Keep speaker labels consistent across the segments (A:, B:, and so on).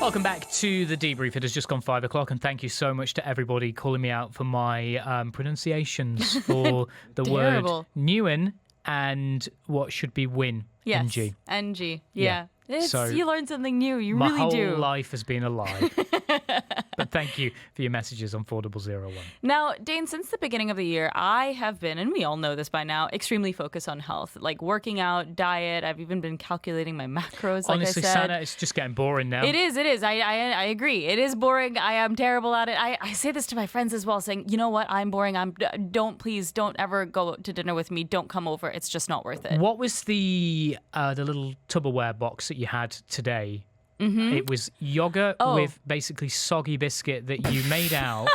A: Welcome back to the Debrief. It has just gone 5 o'clock, and thank you so much to everybody calling me out for my pronunciations for the word Newen and what should be win.
B: Yes,
A: NG.
B: NG. Yeah.
A: So
B: you learn something new. You
A: my
B: really do.
A: whole life has been a lie. But thank you for your messages on 4001.
B: Now, Dane, since the beginning of the year, I have been, and we all know this by now, extremely focused on health, like working out, diet. I've even been calculating my macros, like
A: Honestly,
B: I said.
A: Sana, it's just getting boring now.
B: It is. I agree. It is boring. I am terrible at it. I say this to my friends as well, saying, you know what? I'm boring. Please don't ever go to dinner with me. Don't come over. It's just not worth it.
A: What was the little Tupperware box that you had today?
B: Mm-hmm.
A: It was yogurt with basically soggy biscuit that you made out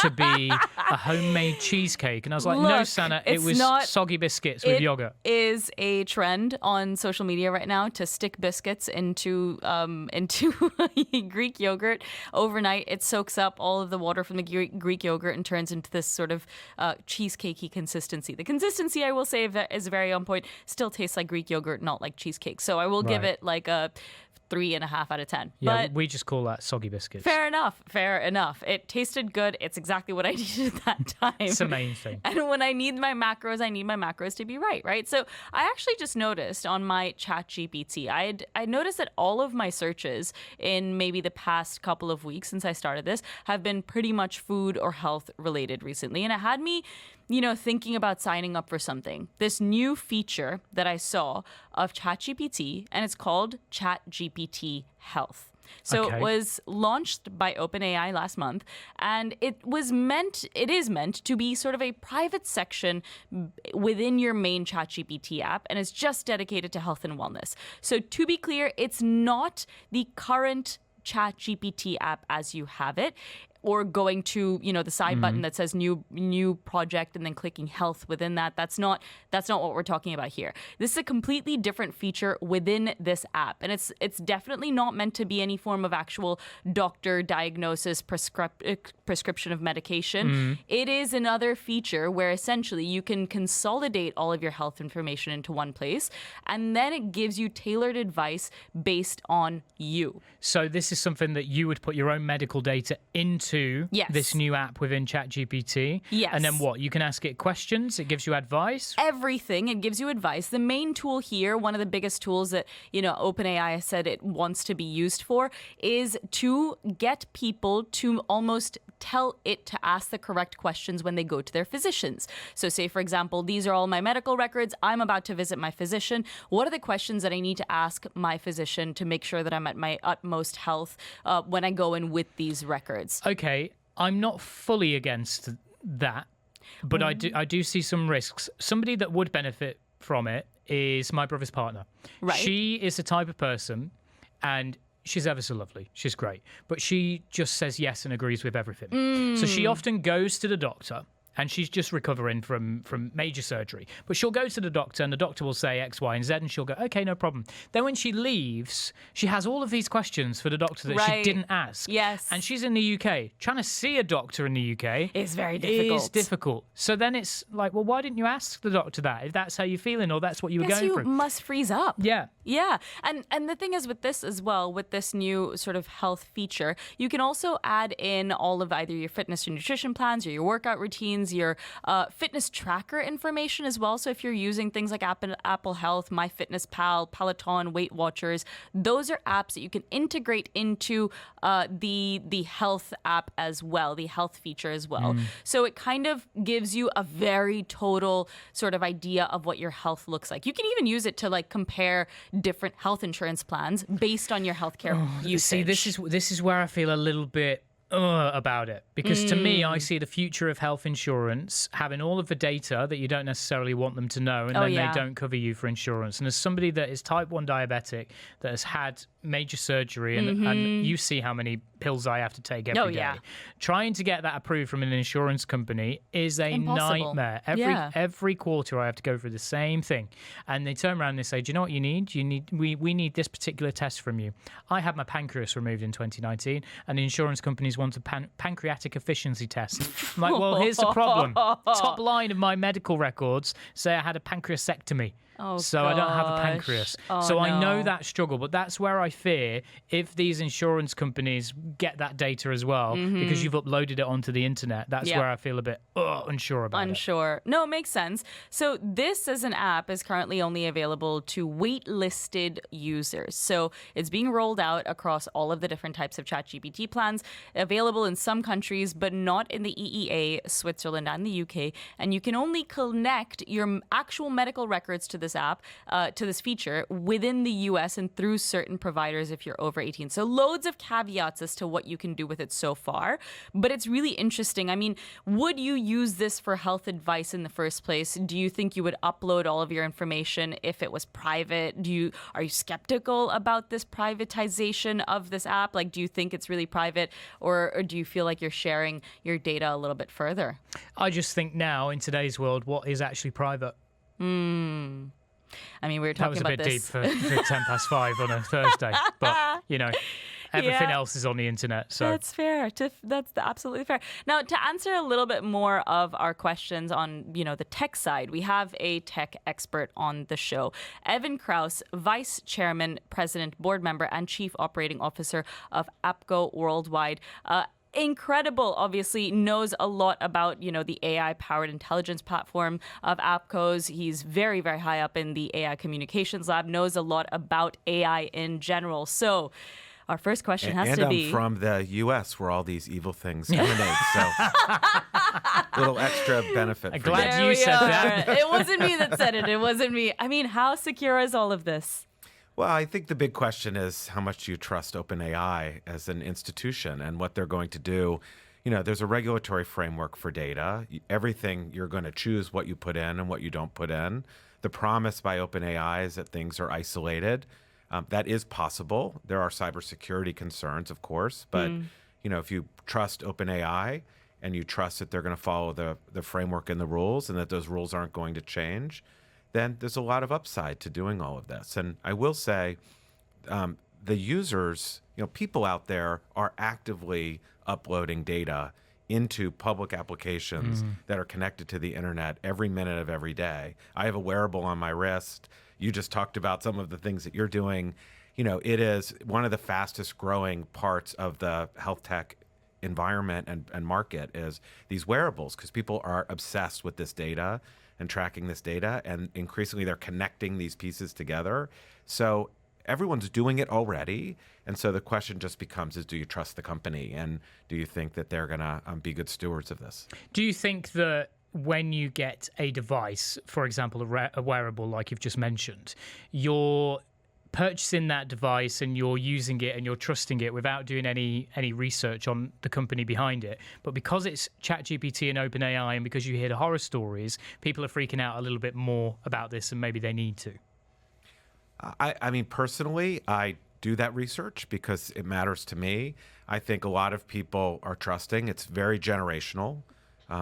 A: to be a homemade cheesecake. And I was like, no, Sana, it was soggy biscuits with yogurt.
B: It is a trend on social media right now to stick biscuits into Greek yogurt overnight. It soaks up all of the water from the Greek yogurt and turns into this sort of cheesecakey consistency. The consistency, I will say, is very on point. Still tastes like Greek yogurt, not like cheesecake. So I will give it like a 3.5 out of 10.
A: Yeah,
B: but
A: we just call that soggy biscuits.
B: Fair enough. It tasted good. It's exactly what I needed at that time.
A: It's the main thing.
B: And when I need my macros to be right? So I actually just noticed on my ChatGPT, I noticed that all of my searches in maybe the past couple of weeks since I started this have been pretty much food or health related recently. And it had me, thinking about signing up for something. This new feature that I saw of ChatGPT, and it's called ChatGPT Health. So It was launched by OpenAI last month, and it is meant to be sort of a private section within your main ChatGPT app, and it's just dedicated to health and wellness. So to be clear, it's not the current ChatGPT app as you have it, or going to, the side button that says new project and then clicking health within that. That's not what we're talking about here. This is a completely different feature within this app. And it's definitely not meant to be any form of actual doctor diagnosis, prescription of medication. It is another feature where essentially you can consolidate all of your health information into one place, and then it gives you tailored advice based on you.
A: So this is something that you would put your own medical data into this new app within ChatGPT.
B: Yes.
A: And then what? You can ask it questions. It gives you advice.
B: Everything. It gives you advice. The main tool here, one of the biggest tools that, OpenAI said it wants to be used for, is to get people to almost tell it to ask the correct questions when they go to their physicians. So say, for example, these are all my medical records. I'm about to visit my physician. What are the questions that I need to ask my physician to make sure that I'm at my utmost health when I go in with these records?
A: Okay, I'm not fully against that, but I do see some risks. Somebody that would benefit from it is my brother's partner.
B: Right.
A: She is the type of person, and she's ever so lovely. She's great. But she just says yes and agrees with everything. So she often goes to the doctor, and she's just recovering from major surgery. But she'll go to the doctor, and the doctor will say X, Y, and Z, and she'll go, okay, no problem. Then when she leaves, she has all of these questions for the doctor that she didn't ask.
B: Yes.
A: And she's in the UK. Trying to see a doctor in the UK
B: is very difficult.
A: Is difficult. So then it's like, well, why didn't you ask the doctor that if that's how you're feeling or that's what you were going through?
B: You must freeze up.
A: Yeah.
B: Yeah. And the thing is with this as well, with this new sort of health feature, you can also add in all of either your fitness or nutrition plans or your workout routines, your fitness tracker information as well. So if you're using things like Apple Health, MyFitnessPal, Peloton, Weight Watchers, those are apps that you can integrate into the health app as well, the health feature as well. So it kind of gives you a very total sort of idea of what your health looks like. You can even use it to like compare different health insurance plans based on your healthcare usage.
A: See, this is where I feel a little bit about it, because to me, I see the future of health insurance having all of the data that you don't necessarily want them to know, and then they don't cover you for insurance. And as somebody that is type 1 diabetic that has had major surgery, and you see how many pills I have to take every day. Trying to get that approved from an insurance company is a nightmare. Every quarter I have to go through the same thing, and they turn around and they say, do you know what you need? We need this particular test from you. I had my pancreas removed in 2019, and the insurance companies want a pancreatic efficiency test. I'm like, well, here's the problem. Top line of my medical records say I had a pancreasectomy.
B: Oh,
A: so I don't have a
B: gosh.
A: pancreas.
B: Oh,
A: So I know
B: no.
A: that struggle, but that's where I fear if these insurance companies get that data as well, because you've uploaded it onto the internet, that's
B: Yep.
A: where I feel a bit unsure about it.
B: Unsure. No, it makes sense. So this as an app is currently only available to waitlisted users. So it's being rolled out across all of the different types of ChatGPT plans, available in some countries, but not in the EEA, Switzerland, and the UK. And you can only connect your actual medical records to this app, to this feature within the US and through certain providers if you're over 18. So loads of caveats as to what you can do with it so far. But it's really interesting. I mean, would you use this for health advice in the first place? Do you think you would upload all of your information if it was private? Are you skeptical about this privatization of this app? Like, do you think it's really private, or do you feel like you're sharing your data a little bit further?
A: I just think now, in today's world, what is actually private?
B: I mean, we were
A: That was
B: talking
A: a
B: about
A: bit deep
B: this.
A: for 10 past 5 on a Thursday. But, everything
B: Yeah.
A: else is on the internet. So
B: That's fair. That's absolutely fair. Now, to answer a little bit more of our questions on, the tech side, we have a tech expert on the show, Evan Kraus, Vice Chairman, President, Board Member, and Chief Operating Officer of AppGo Worldwide. Incredible, obviously, knows a lot about, the AI-powered intelligence platform of AppGo's. He's very, very high up in the AI communications lab, knows a lot about AI in general. So our first question has to be...
C: I'm from the U.S. where all these evil things emanate, so little extra benefit.
A: I'm
C: for
A: glad
C: you.
B: There
A: you
B: we
A: said
B: are.
A: that.
B: It wasn't me that said it. It wasn't me. I mean, how secure is all of this?
C: Well, I think the big question is how much do you trust OpenAI as an institution and what they're going to do. There's a regulatory framework for data. Everything, you're going to choose what you put in and what you don't put in. The promise by OpenAI is that things are isolated. That is possible. There are cybersecurity concerns, of course, but if you trust OpenAI and you trust that they're going to follow the framework and the rules and that those rules aren't going to change, then there's a lot of upside to doing all of this. And I will say, the users, people out there are actively uploading data into public applications that are connected to the internet every minute of every day. I have a wearable on my wrist. You just talked about some of the things that you're doing. It is one of the fastest growing parts of the health tech environment and market is these wearables, because people are obsessed with this data and tracking this data, and increasingly they're connecting these pieces together. So everyone's doing it already. And so the question just becomes do you trust the company, and do you think that they're going to be good stewards of this?
A: Do you think that when you get a device, for example, a wearable like you've just mentioned, you're purchasing that device and you're using it and you're trusting it without doing any research on the company behind it, but because it's ChatGPT and OpenAI and because you hear the horror stories, people are freaking out a little bit more about this and maybe they need to?
C: I mean, personally, I do that research because it matters to me. I think a lot of people are trusting. It's very generational.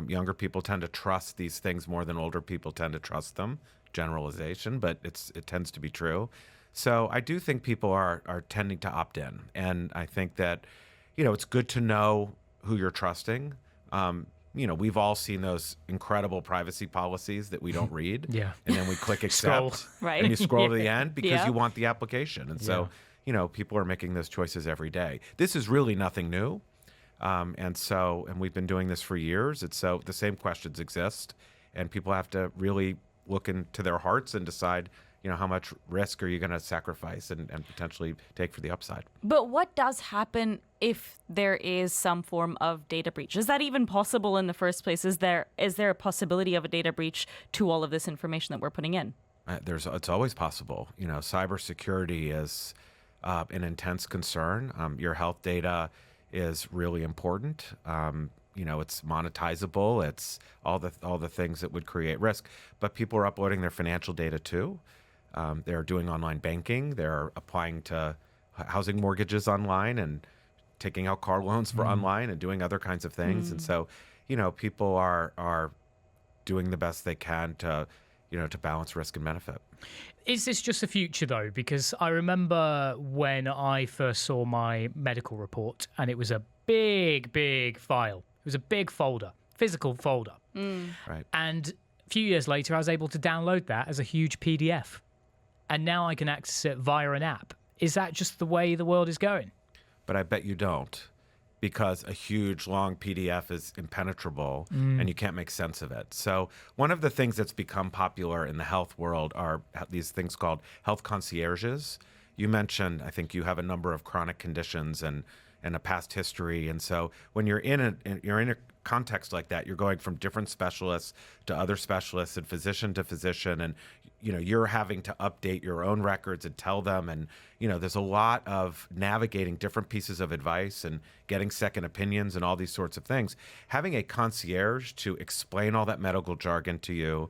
C: Younger people tend to trust these things more than older people tend to trust them. Generalization, but it tends to be true. So I do think people are tending to opt in. And I think that, it's good to know who you're trusting. We've all seen those incredible privacy policies that we don't read.
A: Yeah.
C: And then we click
A: Scroll.
C: accept.
B: Right.
C: And you scroll to the end because
B: Yeah.
C: you want the application. And so, people are making those choices every day. This is really nothing new. And we've been doing this for years. And so the same questions exist, and people have to really look into their hearts and decide, how much risk are you going to sacrifice and potentially take for the upside.
B: But what does happen if there is some form of data breach? Is that even possible in the first place? Is there a possibility of a data breach to all of this information that we're putting in?
C: It's always possible. Cybersecurity is an intense concern. Your health data is really important. It's monetizable. It's all the things that would create risk. But people are uploading their financial data too. They're doing online banking. They're applying to housing mortgages online and taking out car loans for online and doing other kinds of things. And so, people are doing the best they can to balance risk and benefit.
A: Is this just the future, though? Because I remember when I first saw my medical report, and it was a big, big file. It was a big folder, physical folder.
C: Right.
A: And few years later, I was able to download that as a huge PDF. And now I can access it via an app. Is that just the way the world is going?
C: But I bet you don't, because a huge, long PDF is impenetrable and you can't make sense of it. So one of the things that's become popular in the health world are these things called health concierges. You mentioned, I think you have a number of chronic conditions and a past history. And so when you're in a context like that, you're going from different specialists to other specialists and physician to physician, and you're having to update your own records and tell them, and there's a lot of navigating different pieces of advice and getting second opinions and all these sorts of things. Having a concierge to explain all that medical jargon to you,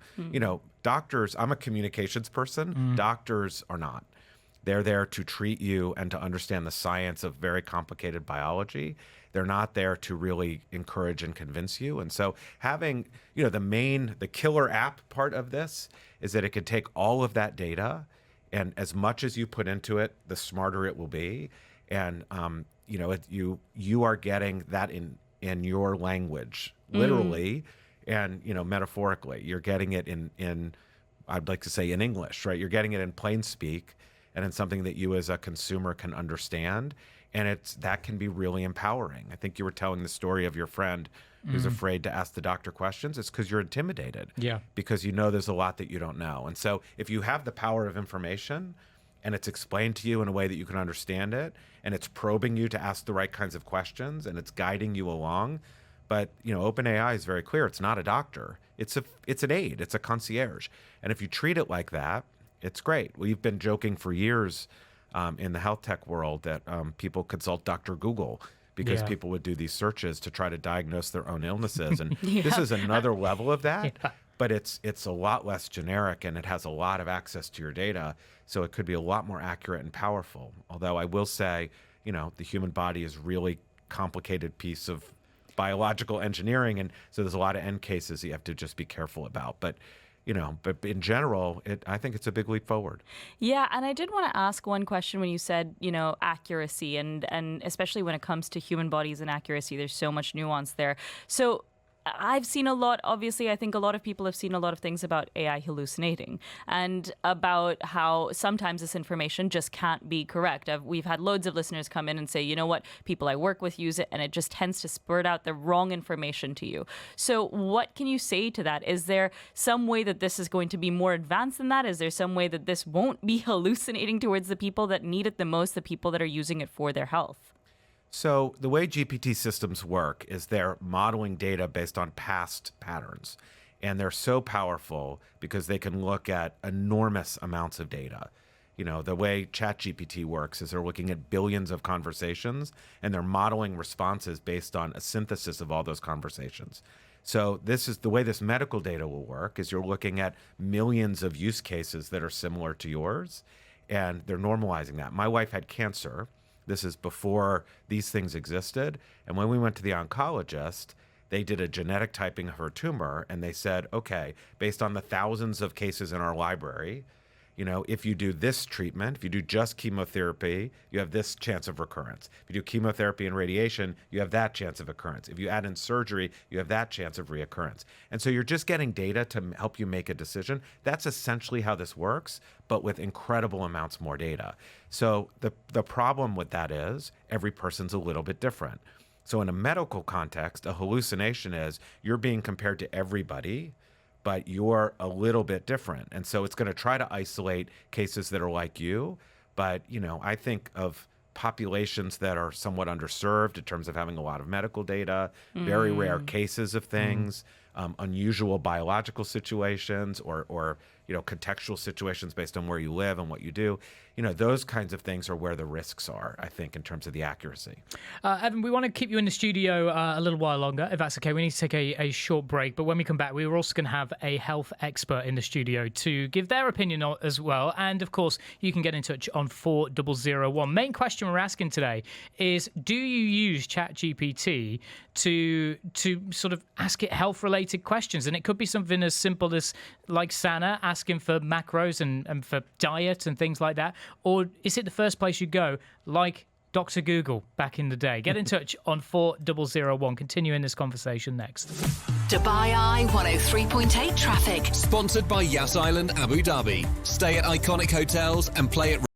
C: doctors, I'm a communications person, doctors are not. They're there to treat you and to understand the science of very complicated biology. They're not there to really encourage and convince you. And so having, the killer app part of this is that it can take all of that data, and as much as you put into it, the smarter it will be. And, you are getting that in your language, literally, and, metaphorically. You're getting it in, I'd like to say in English, right? You're getting it in plain speak, and in something that you as a consumer can understand. And that can be really empowering. I think you were telling the story of your friend who's afraid to ask the doctor questions. It's because you're intimidated.
A: Yeah.
C: Because there's a lot that you don't know. And so if you have the power of information and it's explained to you in a way that you can understand it, and it's probing you to ask the right kinds of questions, and it's guiding you along. But, OpenAI is very clear. It's not a doctor. It's an aid. It's a concierge. And if you treat it like that, it's great. We've been joking for years in the health tech world that people consult Dr. Google because people would do these searches to try to diagnose their own illnesses. And this is another level of that, but it's a lot less generic, and it has a lot of access to your data. So it could be a lot more accurate and powerful. Although I will say, the human body is really complicated piece of biological engineering. And so there's a lot of end cases that you have to just be careful about. But in general, I think it's a big leap forward.
B: Yeah, and I did want to ask one question when you said, accuracy, and especially when it comes to human bodies and accuracy, there's so much nuance there. So I've seen a lot, obviously, I think a lot of people have seen a lot of things about AI hallucinating and about how sometimes this information just can't be correct. We've had loads of listeners come in and say, you know what, people I work with use it, and it just tends to spurt out the wrong information to you. So what can you say to that? Is there some way that this is going to be more advanced than that? Is there some way that this won't be hallucinating towards the people that need it the most, the people that are using it for their health?
C: So the way GPT systems work is they're modeling data based on past patterns. And they're so powerful because they can look at enormous amounts of data. The way ChatGPT works is they're looking at billions of conversations, and they're modeling responses based on a synthesis of all those conversations. So this is the way this medical data will work, is you're looking at millions of use cases that are similar to yours, and they're normalizing that. My wife had cancer. This is before these things existed. And when we went to the oncologist, they did a genetic typing of her tumor, and they said, okay, based on the thousands of cases in our library, if you do this treatment, if you do just chemotherapy, you have this chance of recurrence. If you do chemotherapy and radiation, you have that chance of occurrence. If you add in surgery, you have that chance of reoccurrence. And so you're just getting data to help you make a decision. That's essentially how this works, but with incredible amounts more data. So the problem with that is every person's a little bit different. So in a medical context, a hallucination is you're being compared to everybody, but you're a little bit different. And so it's going to try to isolate cases that are like you. But, I think of populations that are somewhat underserved in terms of having a lot of medical data, very rare cases of things, unusual biological situations, or contextual situations based on where you live and what you do. Those kinds of things are where the risks are, I think, in terms of the accuracy.
A: Evan, we want to keep you in the studio a little while longer, if that's okay. We need to take a short break, but when we come back, we were also going to have a health expert in the studio to give their opinion as well. And of course, you can get in touch on 4001. Main question we're asking today is, do you use ChatGPT to sort of ask it health-related questions? And it could be something as simple as, like Sana, asking for macros and for diet and things like that. Or is it the first place you go, like Dr. Google back in the day. Get in touch on 4001. Continuing this conversation next.
D: Dubai Eye 103.8 traffic.
E: Sponsored by Yas Island Abu Dhabi. Stay at iconic hotels and play at